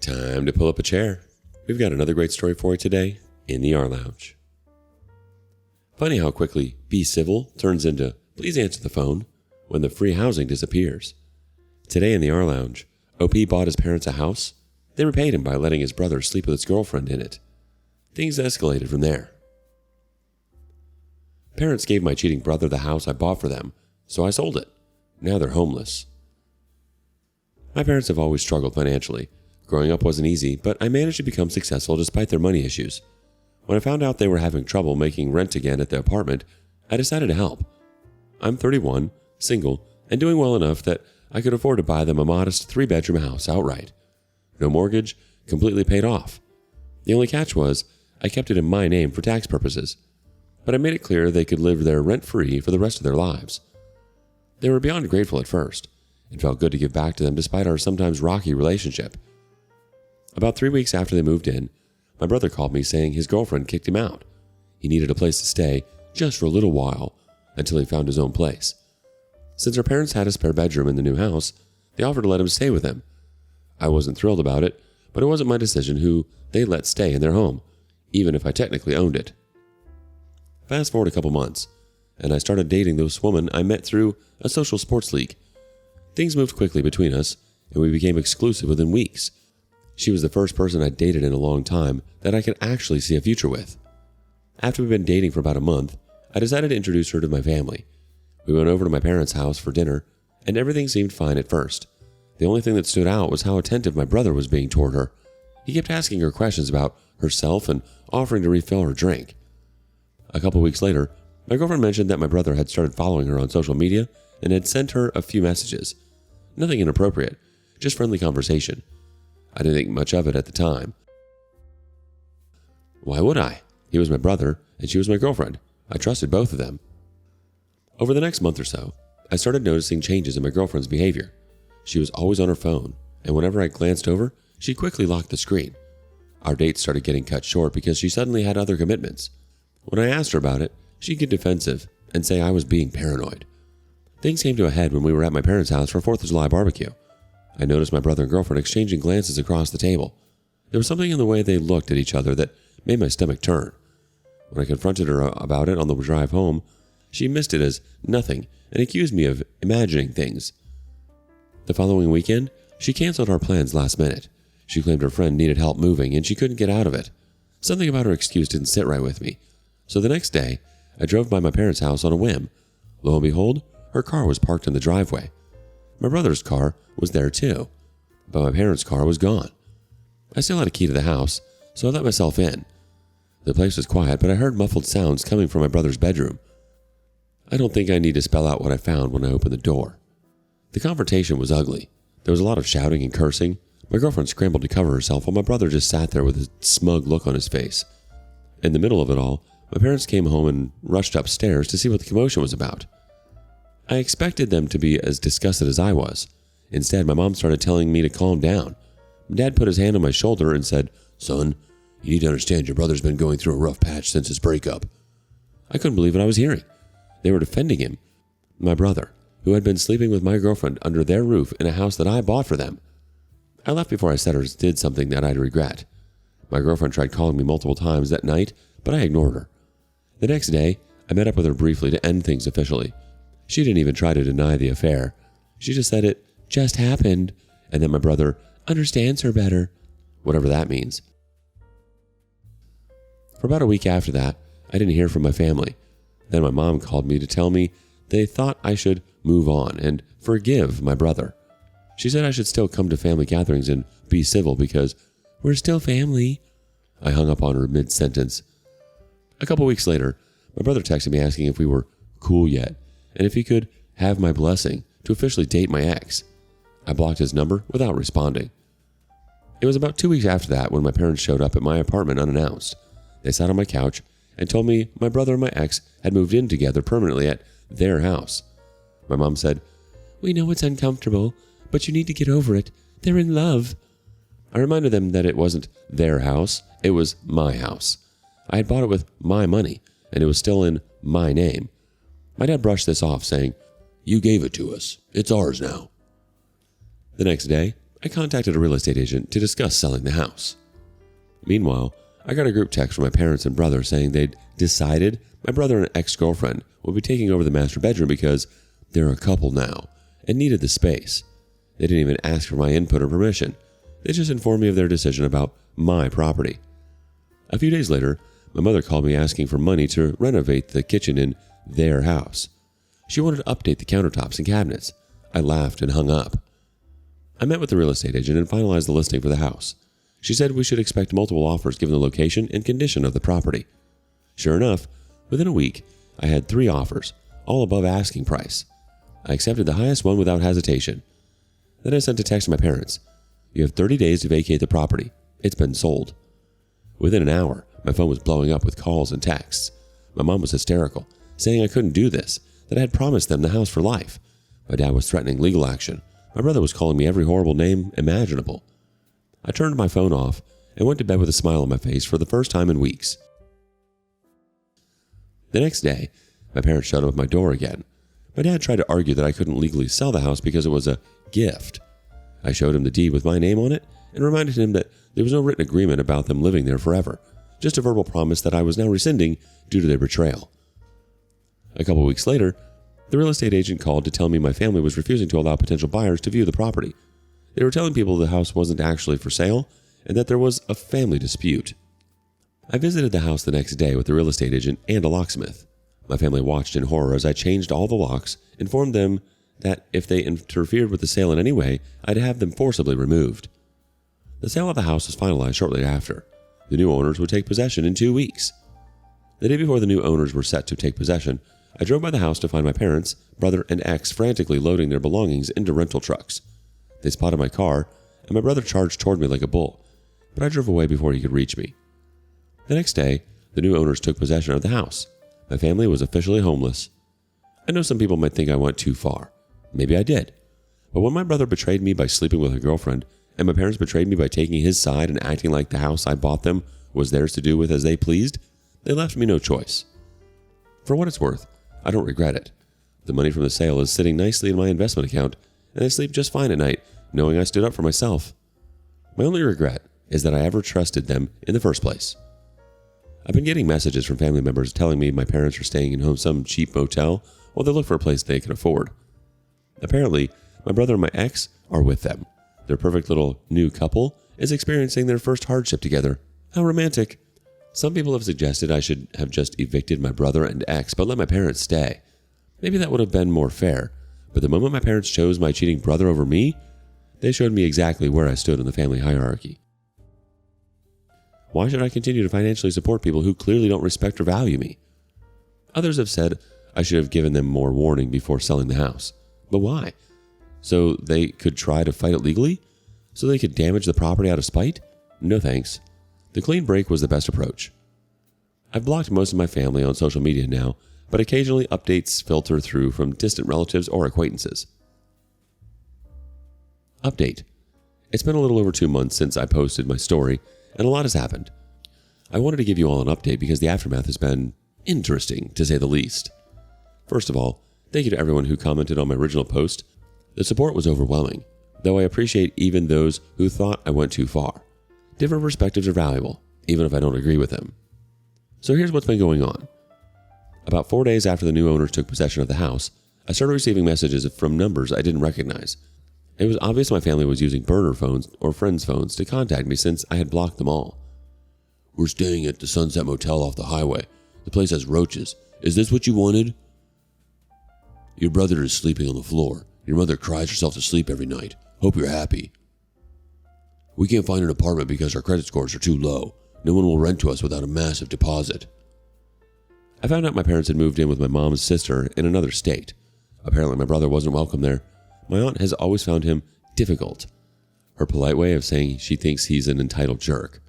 Time to pull up a chair. We've got another great story for you today in the rLounge. Funny how quickly be civil turns into please answer the phone when the free housing disappears. Today in the rLounge, OP bought his parents a house. They repaid him by letting his brother sleep with his girlfriend in it. Things escalated from there. Parents gave my cheating brother the house I bought for them, so I sold it. Now they're homeless. My parents have always struggled financially. Growing up wasn't easy, but I managed to become successful despite their money issues. When I found out they were having trouble making rent again at the apartment, I decided to help. I'm 31, single, and doing well enough that I could afford to buy them a modest 3-bedroom house outright. No mortgage, completely paid off. The only catch was I kept it in my name for tax purposes, but I made it clear they could live there rent-free for the rest of their lives. They were beyond grateful at first. It felt good to give back to them despite our sometimes rocky relationship. About 3 weeks after they moved in, my brother called me saying his girlfriend kicked him out. He needed a place to stay just for a little while until he found his own place. Since our parents had a spare bedroom in the new house, they offered to let him stay with them. I wasn't thrilled about it, but it wasn't my decision who they let stay in their home, even if I technically owned it. Fast forward a couple months, and I started dating this woman I met through a social sports league. Things moved quickly between us, and we became exclusive within weeks. She was the first person I'd dated in a long time that I could actually see a future with. After we'd been dating for about a month, I decided to introduce her to my family. We went over to my parents' house for dinner, and everything seemed fine at first. The only thing that stood out was how attentive my brother was being toward her. He kept asking her questions about herself and offering to refill her drink. A couple weeks later, my girlfriend mentioned that my brother had started following her on social media and had sent her a few messages. Nothing inappropriate, just friendly conversation. I didn't think much of it at the time. Why would I? He was my brother, and she was my girlfriend. I trusted both of them. Over the next month or so, I started noticing changes in my girlfriend's behavior. She was always on her phone, and whenever I glanced over, she quickly locked the screen. Our dates started getting cut short because she suddenly had other commitments. When I asked her about it, she'd get defensive and say I was being paranoid. Things came to a head when we were at my parents' house for 4th of July barbecue. I noticed my brother and girlfriend exchanging glances across the table. There was something in the way they looked at each other that made my stomach turn. When I confronted her about it on the drive home, she missed it as nothing and accused me of imagining things. The following weekend, she canceled our plans last minute. She claimed her friend needed help moving and she couldn't get out of it. Something about her excuse didn't sit right with me. So the next day, I drove by my parents' house on a whim. Lo and behold, her car was parked in the driveway. My brother's car was there too, but my parents' car was gone. I still had a key to the house, so I let myself in. The place was quiet, but I heard muffled sounds coming from my brother's bedroom. I don't think I need to spell out what I found when I opened the door. The confrontation was ugly. There was a lot of shouting and cursing. My girlfriend scrambled to cover herself while my brother just sat there with a smug look on his face. In the middle of it all, my parents came home and rushed upstairs to see what the commotion was about. I expected them to be as disgusted as I was. Instead, my mom started telling me to calm down. My dad put his hand on my shoulder and said, "Son, you need to understand your brother's been going through a rough patch since his breakup." I couldn't believe what I was hearing. They were defending him, my brother, who had been sleeping with my girlfriend under their roof in a house that I bought for them. I left before I said or did something that I'd regret. My girlfriend tried calling me multiple times that night, but I ignored her. The next day, I met up with her briefly to end things officially. She didn't even try to deny the affair. She just said it just happened, and that my brother understands her better, whatever that means. For about a week after that, I didn't hear from my family. Then my mom called me to tell me they thought I should move on and forgive my brother. She said I should still come to family gatherings and be civil because we're still family. I hung up on her mid-sentence. A couple weeks later, my brother texted me asking if we were cool yet and if he could have my blessing to officially date my ex. I blocked his number without responding. It was about 2 weeks after that when my parents showed up at my apartment unannounced. They sat on my couch and told me my brother and my ex had moved in together permanently at their house. My mom said, "We know it's uncomfortable, but you need to get over it. They're in love." I reminded them that it wasn't their house, it was my house. I had bought it with my money, and it was still in my name. My dad brushed this off, saying, "You gave it to us. It's ours now." The next day, I contacted a real estate agent to discuss selling the house. Meanwhile, I got a group text from my parents and brother saying they'd decided my brother and ex-girlfriend would be taking over the master bedroom because they're a couple now and needed the space. They didn't even ask for my input or permission. They just informed me of their decision about my property. A few days later, my mother called me asking for money to renovate the kitchen in their house. She wanted to update the countertops and cabinets. I laughed and hung up. I met with the real estate agent and finalized the listing for the house. She said we should expect multiple offers given the location and condition of the property. Sure enough, within a week, I had 3 offers, all above asking price. I accepted the highest one without hesitation. Then I sent a text to my parents. You have 30 days to vacate the property. It's been sold. Within an hour, my phone was blowing up with calls and texts. My mom was hysterical, saying I couldn't do this, that I had promised them the house for life. My dad was threatening legal action. My brother was calling me every horrible name imaginable. I turned my phone off and went to bed with a smile on my face for the first time in weeks. The next day, my parents showed up at my door again. My dad tried to argue that I couldn't legally sell the house because it was a gift. I showed him the deed with my name on it and reminded him that there was no written agreement about them living there forever, just a verbal promise that I was now rescinding due to their betrayal. A couple weeks later, the real estate agent called to tell me my family was refusing to allow potential buyers to view the property. They were telling people the house wasn't actually for sale and that there was a family dispute. I visited the house the next day with the real estate agent and a locksmith. My family watched in horror as I changed all the locks, informed them that if they interfered with the sale in any way, I'd have them forcibly removed. The sale of the house was finalized shortly after. The new owners would take possession in 2 weeks. The day before the new owners were set to take possession, I drove by the house to find my parents, brother, and ex frantically loading their belongings into rental trucks. They spotted my car, and my brother charged toward me like a bull, but I drove away before he could reach me. The next day, the new owners took possession of the house. My family was officially homeless. I know some people might think I went too far. Maybe I did. But when my brother betrayed me by sleeping with a girlfriend, and my parents betrayed me by taking his side and acting like the house I bought them was theirs to do with as they pleased, they left me no choice. For what it's worth, I don't regret it. The money from the sale is sitting nicely in my investment account, and I sleep just fine at night, knowing I stood up for myself. My only regret is that I ever trusted them in the first place. I've been getting messages from family members telling me my parents are staying in some cheap motel while they look for a place they can afford. Apparently, my brother and my ex are with them. Their perfect little new couple is experiencing their first hardship together. How romantic. Some people have suggested I should have just evicted my brother and ex but let my parents stay. Maybe that would have been more fair, but the moment my parents chose my cheating brother over me, they showed me exactly where I stood in the family hierarchy. Why should I continue to financially support people who clearly don't respect or value me? Others have said I should have given them more warning before selling the house. But why? So they could try to fight it legally? So they could damage the property out of spite? No thanks. The clean break was the best approach. I've blocked most of my family on social media now, but occasionally updates filter through from distant relatives or acquaintances. Update. It's been a little over 2 months since I posted my story, and a lot has happened. I wanted to give you all an update because the aftermath has been interesting, to say the least. First of all, thank you to everyone who commented on my original post. The support was overwhelming, though I appreciate even those who thought I went too far. Different perspectives are valuable, even if I don't agree with them. So here's what's been going on. About 4 days after the new owners took possession of the house, I started receiving messages from numbers I didn't recognize. It was obvious my family was using burner phones or friends' phones to contact me since I had blocked them all. We're staying at the Sunset Motel off the highway. The place has roaches. Is this what you wanted? Your brother is sleeping on the floor. Your mother cries herself to sleep every night. Hope you're happy. We can't find an apartment because our credit scores are too low. No one will rent to us without a massive deposit. I found out my parents had moved in with my mom's sister in another state. Apparently my brother wasn't welcome there. My aunt has always found him difficult. Her polite way of saying she thinks he's an entitled jerk.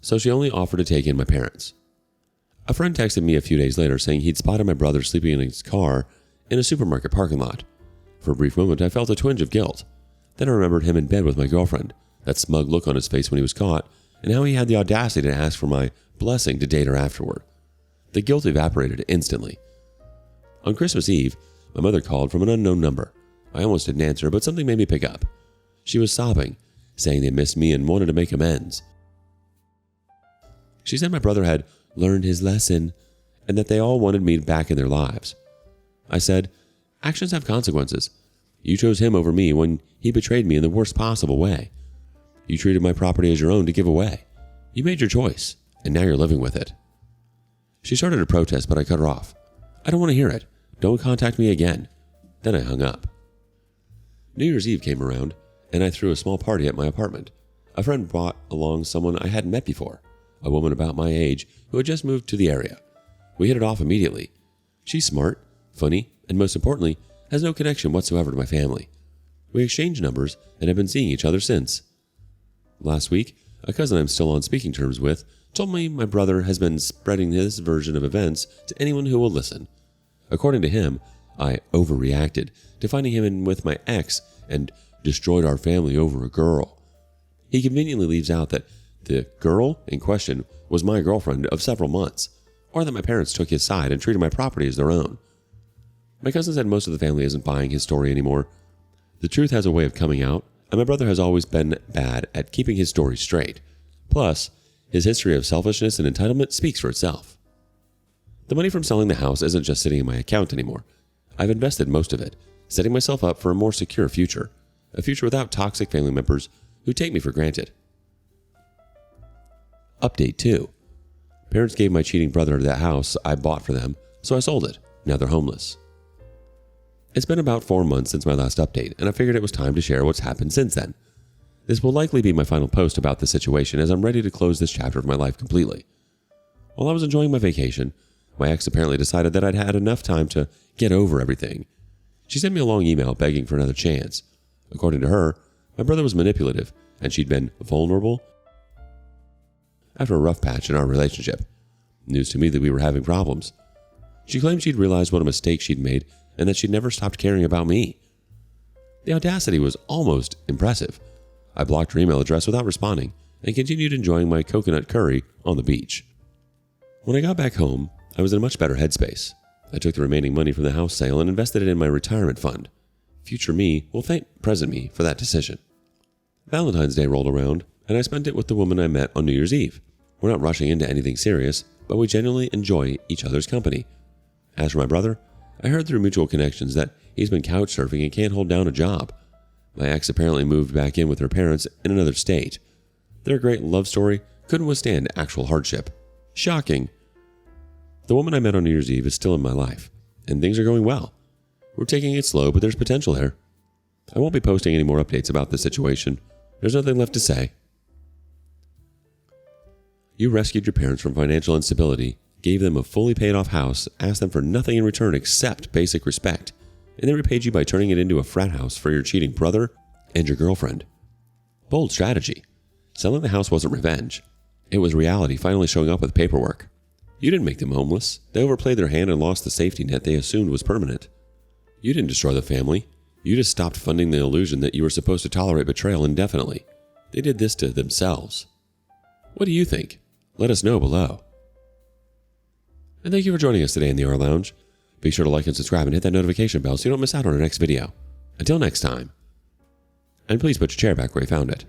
So she only offered to take in my parents. A friend texted me a few days later saying he'd spotted my brother sleeping in his car in a supermarket parking lot. For a brief moment, I felt a twinge of guilt. Then I remembered him in bed with my girlfriend, that smug look on his face when he was caught, and how he had the audacity to ask for my blessing to date her afterward. The guilt evaporated instantly. On Christmas Eve, my mother called from an unknown number. I almost didn't answer, but something made me pick up. She was sobbing, saying they missed me and wanted to make amends. She said my brother had learned his lesson and that they all wanted me back in their lives. I said, actions have consequences. You chose him over me when he betrayed me in the worst possible way. You treated my property as your own to give away. You made your choice, and now you're living with it. She started to protest, but I cut her off. I don't want to hear it. Don't contact me again. Then I hung up. New Year's Eve came around, and I threw a small party at my apartment. A friend brought along someone I hadn't met before, a woman about my age who had just moved to the area. We hit it off immediately. She's smart, funny, and most importantly, has no connection whatsoever to my family. We exchanged numbers and have been seeing each other since. Last week, a cousin I'm still on speaking terms with told me my brother has been spreading this version of events to anyone who will listen. According to him, I overreacted to finding him in with my ex and destroyed our family over a girl. He conveniently leaves out that the girl in question was my girlfriend of several months, or that my parents took his side and treated my property as their own. My cousin said most of the family isn't buying his story anymore. The truth has a way of coming out, and my brother has always been bad at keeping his story straight. Plus, his history of selfishness and entitlement speaks for itself. The money from selling the house isn't just sitting in my account anymore. I've invested most of it, setting myself up for a more secure future, a future without toxic family members who take me for granted. Update 2. Parents gave my cheating brother that house I bought for them, so I sold it. Now they're homeless. It's been about 4 months since my last update, and I figured it was time to share what's happened since then. This will likely be my final post about the situation, as I'm ready to close this chapter of my life completely. While I was enjoying my vacation, my ex apparently decided that I'd had enough time to get over everything. She sent me a long email begging for another chance. According to her, my brother was manipulative, and she'd been vulnerable after a rough patch in our relationship. News to me that we were having problems. She claimed she'd realized what a mistake she'd made and that she'd never stopped caring about me. The audacity was almost impressive. I blocked her email address without responding and continued enjoying my coconut curry on the beach. When I got back home, I was in a much better headspace. I took the remaining money from the house sale and invested it in my retirement fund. Future me will thank present me for that decision. Valentine's Day rolled around, and I spent it with the woman I met on New Year's Eve. We're not rushing into anything serious, but we genuinely enjoy each other's company. As for my brother, I heard through mutual connections that he's been couch surfing and can't hold down a job. My ex apparently moved back in with her parents in another state. Their great love story couldn't withstand actual hardship. Shocking. The woman I met on New Year's Eve is still in my life, and things are going well. We're taking it slow, but there's potential there. I won't be posting any more updates about this situation. There's nothing left to say. You rescued your parents from financial instability, gave them a fully paid off house, asked them for nothing in return except basic respect, and they repaid you by turning it into a frat house for your cheating brother and your girlfriend. Bold strategy. Selling the house wasn't revenge. It was reality finally showing up with paperwork. You didn't make them homeless. They overplayed their hand and lost the safety net they assumed was permanent. You didn't destroy the family. You just stopped funding the illusion that you were supposed to tolerate betrayal indefinitely. They did this to themselves. What do you think? Let us know below. And thank you for joining us today in the rLounge. Be sure to like and subscribe and hit that notification bell so you don't miss out on our next video. Until next time. And please put your chair back where you found it.